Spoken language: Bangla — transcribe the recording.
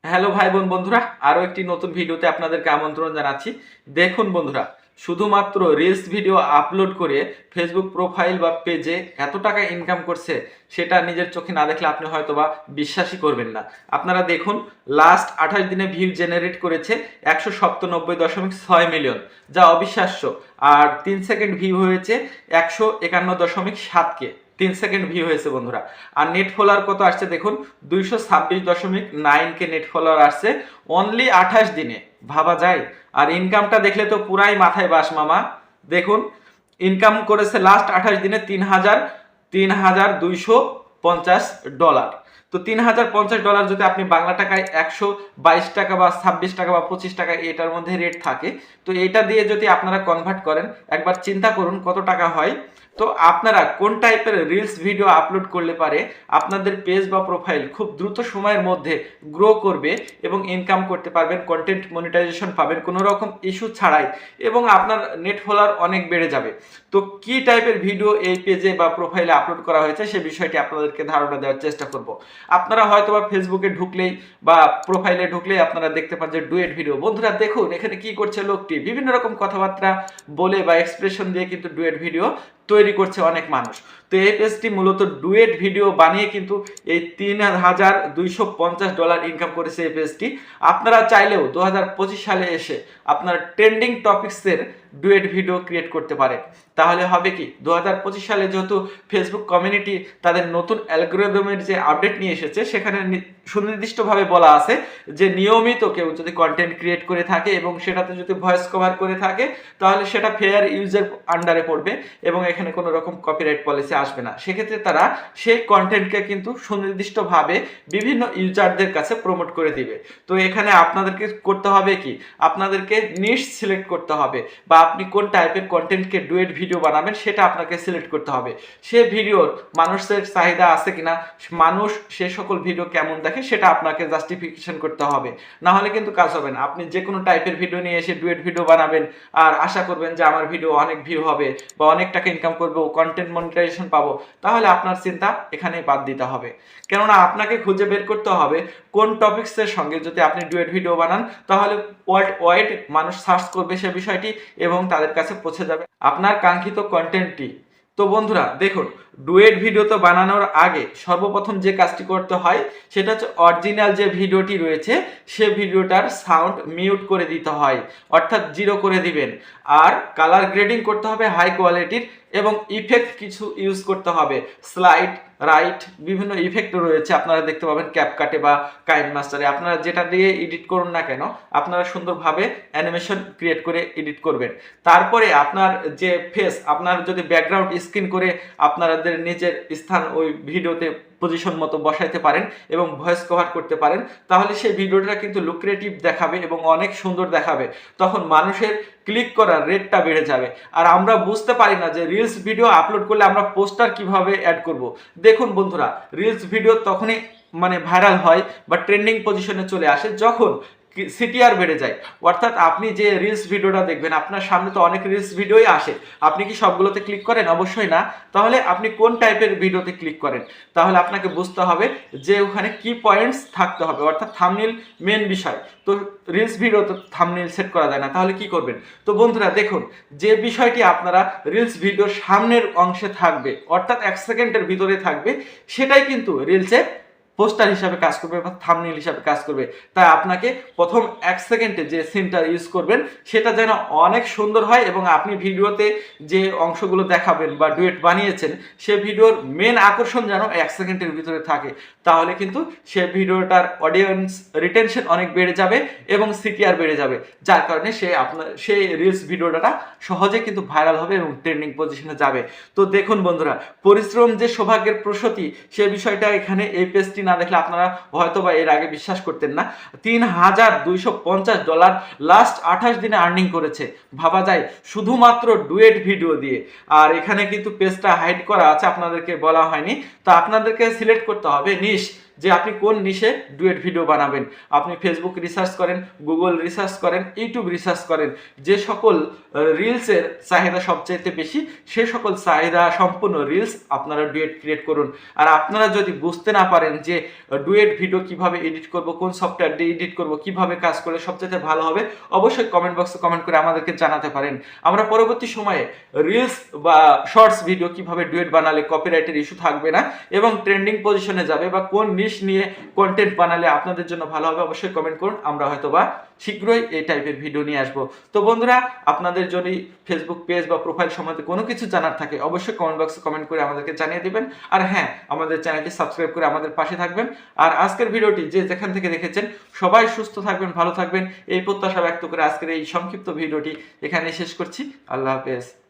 হ্যালো ভাই বোন বন্ধুরা, আরো একটি নতুন ভিডিওতে আপনাদেরকে আমন্ত্রণ জানাচ্ছি। দেখুন বন্ধুরা, শুধুমাত্র রিলস ভিডিও আপলোড করে ফেসবুক প্রোফাইল বা পেজে এত টাকা ইনকাম করছে, সেটা নিজের চোখে না দেখলে আপনি হয়তো বা বিশ্বাসই করবেন না। আপনারা দেখুন, লাস্ট 28 দিনে ভিউ জেনারেট করেছে 197.6 মিলিয়ন, যা অবিশ্বাস্য। আর 3 সেকেন্ড ভিউ হয়েছে 151.7 কে। 3 সেকেন্ড ভিউ হয়েছে বন্ধুরা। আর নেট ফলোয়ার কত আসছে দেখুন, 226.9 কে নেট ফলোয়ার আসছে অনলি 28 দিনে। ভাবা যায়? আর ইনকামটা দেখলে তো পুরাই মাথায় বাস মামা। দেখুন, ইনকাম করেছে লাস্ট 28 দিনে 3,250 ডলার। তো $3,050 যদি আপনি বাংলা টাকায় 122 টাকা বা 26 টাকা বা 25 টাকা এটার মধ্যে রেট থাকে, তো এটা দিয়ে যদি আপনারা কনভার্ট করেন, একবার চিন্তা করুন কত টাকা হয়। তো আপনারা কোন টাইপের রিলস ভিডিও আপলোড করলে পারে আপনাদের পেজ বা প্রোফাইল খুব দ্রুত সময়ের মধ্যে গ্রো করবে এবং ইনকাম করতে পারবেন, কন্টেন্ট মনিটাইজেশন পাবেন কোনো রকম ইস্যু ছাড়াই, এবং আপনার নেট ফলোয়ার অনেক বেড়ে যাবে। তো কি টাইপের ভিডিও এই পেজে বা প্রোফাইলে আপলোড করা হয়েছে সে বিষয়টি আপনাদেরকে ধারণা দেওয়ার চেষ্টা করব। আপনারা হয়তো বা ফেসবুকে ঢুকলেই বা প্রোফাইলে ঢুকলেই আপনারা দেখতে পান যে ডুয়েট ভিডিও। বন্ধুরা দেখুন, এখানে কি করছে লোকটি, বিভিন্ন রকম কথাবার্তা বলে বা এক্সপ্রেশন দিয়ে কিন্তু ডুয়েট ভিডিও তৈরি করছে অনেক মানুষ। তো এই পেজটি মূলত ডুয়েট ভিডিও বানিয়ে কিন্তু এই $3,250 ইনকাম করেছে এই পেজটি। আপনারা চাইলেও 2025 সালে এসে আপনার ট্রেন্ডিং টপিক্সের ডুয়েট ভিডিও ক্রিয়েট করতে পারেন। তাহলে হবে কি, 2025 সালে যেহেতু ফেসবুক কমিউনিটি তাদের নতুন অ্যালগোরিদমের যে আপডেট নিয়ে এসেছে, সেখানে সুনির্দিষ্টভাবে বলা আছে যে নিয়মিত কেউ যদি কন্টেন্ট ক্রিয়েট করে থাকে এবং সেটাতে যদি ভয়েস কভার করে থাকে, তাহলে সেটা ফেয়ার ইউজের আন্ডারে পড়বে এবং এখানে কোনো রকম কপিরাইট পলিসি আসবে না। সেক্ষেত্রে তারা সেই কন্টেন্টকে কিন্তু সুনির্দিষ্টভাবে বিভিন্ন ইউজারদের কাছে প্রমোট করে দিবে। তো এখানে আপনাদেরকে করতে হবে কি, আপনাদেরকে নিশ সিলেক্ট করতে হবে, বা আপনি কোন টাইপের কন্টেন্টকে ডুয়েট ভিডিও বানাবেন সেটা আপনাকে সিলেক্ট করতে হবে। সে ভিডিওর মানুষের চাহিদা আছে কিনা, মানুষ সে সকল ভিডিও কেমন দেখে সেটা আপনাকে জাস্টিফিকেশন করতে হবে। না হলে কিন্তু কাজ হবে না। আপনি যে কোনো টাইপের ভিডিও নিয়ে এসে ডুয়েট ভিডিও বানাবেন আর আশা করবেন যে আমার ভিডিও অনেক ভিউ হবে বা অনেক টাকা ইনকাম করবো, কন্টেন্ট মনিটাইজেশন পাবো, তাহলে আপনার চিন্তা এখানেই বাদ দিতে হবে। কেননা আপনাকে খুঁজে বের করতে হবে কোন টপিক্সের সঙ্গে যদি আপনি ডুয়েট ভিডিও বানান, তাহলে ওয়ার্ল্ড ওয়াইড মানুষ সার্চ করবে সে বিষয়টি এবং তাদের কাছে পৌঁছে যাবে আপনার কাঙ্ক্ষিত কন্টেন্টটি। তো বন্ধুরা দেখুন, ডুয়েট ভিডিও তো বানানোর আগে সর্বপ্রথম যে কাজটি করতে হয় সেটা হচ্ছে অরিজিনাল যে ভিডিওটি রয়েছে সে ভিডিওটার সাউন্ড মিউট করে দিতে হয়, অর্থাৎ জিরো করে দিবেন। আর কালার গ্রেডিং করতে হবে হাই কোয়ালিটির, এবং ইফেক্ট কিছু ইউজ করতে হবে। স্লাইড, রাইট, বিভিন্ন ইফেক্ট রয়েছে, আপনারা দেখতে পাবেন ক্যাপকাটে বা কাইন মাস্টারে। আপনারা যেটা দিয়ে এডিট করুন না কেন, আপনারা সুন্দরভাবে অ্যানিমেশন ক্রিয়েট করে এডিট করবেন। তারপরে আপনার যে ফেস, আপনার যদি ব্যাকগ্রাউন্ড স্ক্রিন করে আপনাদের নিজের স্থান ওই ভিডিওতে পজিশন মতো বসাইতে পারেন এবং ভয়েস কভার করতে পারেন, তাহলে সেই ভিডিওটা কিন্তু লুক্রেটিভ দেখাবে এবং অনেক সুন্দর দেখাবে। তখন মানুষের ক্লিক করার রেটটা বেড়ে যাবে। আর আমরা বুঝতে পারি না যে রিলস ভিডিও আপলোড করলে আমরা পোস্টার কিভাবে অ্যাড করব। দেখুন বন্ধুরা, রিলস ভিডিও তখনই ভাইরাল হয় বা ট্রেন্ডিং পজিশনে চলে আসে যখন সিটিআর বেড়ে যায়। অর্থাৎ আপনি যে রিলস ভিডিওটা দেখবেন, আপনার সামনে তো অনেক রিলস ভিডিওই আসে, আপনি কি সবগুলোতে ক্লিক করেন? অবশ্যই না। তাহলে আপনি কোন টাইপের ভিডিওতে ক্লিক করেন, তাহলে আপনাকে বুঝতে হবে যে ওখানে কি পয়েন্টস থাকতে হবে, অর্থাৎ থাম্বনেইল মেন বিষয়। তো রিলস ভিডিও তো থাম্বনেইল সেট করা যায় না, তাহলে কি করবেন? তো বন্ধুরা দেখুন, যে বিষয়টি আপনারা রিলস ভিডিওর সামনের অংশে থাকবে, অর্থাৎ 1 সেকেন্ডের ভিতরে থাকবে, সেটাই কিন্তু রিলসে পোস্টার হিসাবে কাজ করবে বা থাম্বনেইল হিসাবে কাজ করবে। তাই আপনাকে প্রথম 1 সেকেন্ডে যে সিনটা ইউজ করবেন সেটা যেন অনেক সুন্দর হয় এবং আপনি ভিডিওতে যে অংশগুলো দেখাবেন বা ডুয়েট বানিয়েছেন সে ভিডিওর মেন আকর্ষণ যেন 1 সেকেন্ডের ভিতরে থাকে। তাহলে কিন্তু সে ভিডিওটার অডিয়েন্স রিটেনশন অনেক বেড়ে যাবে এবং সিটিআর বেড়ে যাবে, যার কারণে সেই রিলস ভিডিওটা সহজে কিন্তু ভাইরাল হবে এবং ট্রেন্ডিং পজিশনে যাবে। তো দেখুন বন্ধুরা, পরিশ্রম যে সৌভাগ্যের প্রসূতি, সে বিষয়টা এখানে এই পেজটি না দেখলে আপনারা হয়তো বা এর আগে বিশ্বাস করতেন না। $3,250 লাস্ট 28 দিনে আর্নিং করেছে। ভাবা যায়? শুধুমাত্র ডুয়েট ভিডিও দিয়ে। আর এখানে কিন্তু পেজটা হাইড করা আছে, আপনাদেরকে বলা হয়নি। তো আপনাদেরকে সিলেক্ট করতে হবে নিশ, যে আপনি কোন নিশে ডুয়েট ভিডিও বানাবেন। আপনি ফেসবুক রিসার্চ করেন, গুগল রিসার্চ করেন, ইউটিউব রিসার্চ করেন, যে সকল রিলসের চাহিদা সবচাইতে বেশি সে সকল চাহিদা সম্পূর্ণ রিলস আপনারা ডুয়েট ক্রিয়েট করুন। আর আপনারা যদি বুঝতে না পারেন যে ডুয়েট ভিডিও কিভাবে এডিট করব, কোন সফটওয়্যার দিয়ে এডিট করব, কিভাবে কাজ করলে সবচেয়ে ভালো হবে, অবশ্যই কমেন্ট বক্সে কমেন্ট করে আমাদেরকে জানাতে পারেন। আমরা পরবর্তী সময়ে রিলস বা শর্টস ভিডিও কিভাবে ডুয়েট বানালে কপিরাইটের ইস্যু থাকবে না এবং ট্রেন্ডিং পজিশনে যাবে বা কোন নিশ নিয়ে কন্টেন্ট বানালে আপনাদের জন্য ভালো হবে, অবশ্যই কমেন্ট করুন। আমরা হয়তোবা শীঘ্রই এই টাইপের ভিডিও নিয়ে আসবো। তো বন্ধুরা, আপনাদের যদি ফেসবুক পেজ বা প্রোফাইল সম্বন্ধে কোনো কিছু জানার থাকে অবশ্যই কমেন্ট বক্সে কমেন্ট করে আমাদেরকে জানিয়ে দিবেন। আর হ্যাঁ, আমাদের চ্যানেলটি সাবস্ক্রাইব করে আমাদের পাশে থাকবেন। আর আজকের ভিডিওটি যে যেখান থেকে দেখেছেন সবাই সুস্থ থাকবেন, ভালো থাকবেন, এই প্রত্যাশা ব্যক্ত করে আজকের এই সংক্ষিপ্ত ভিডিওটি এখানে শেষ করছি। আল্লাহ হাফেজ।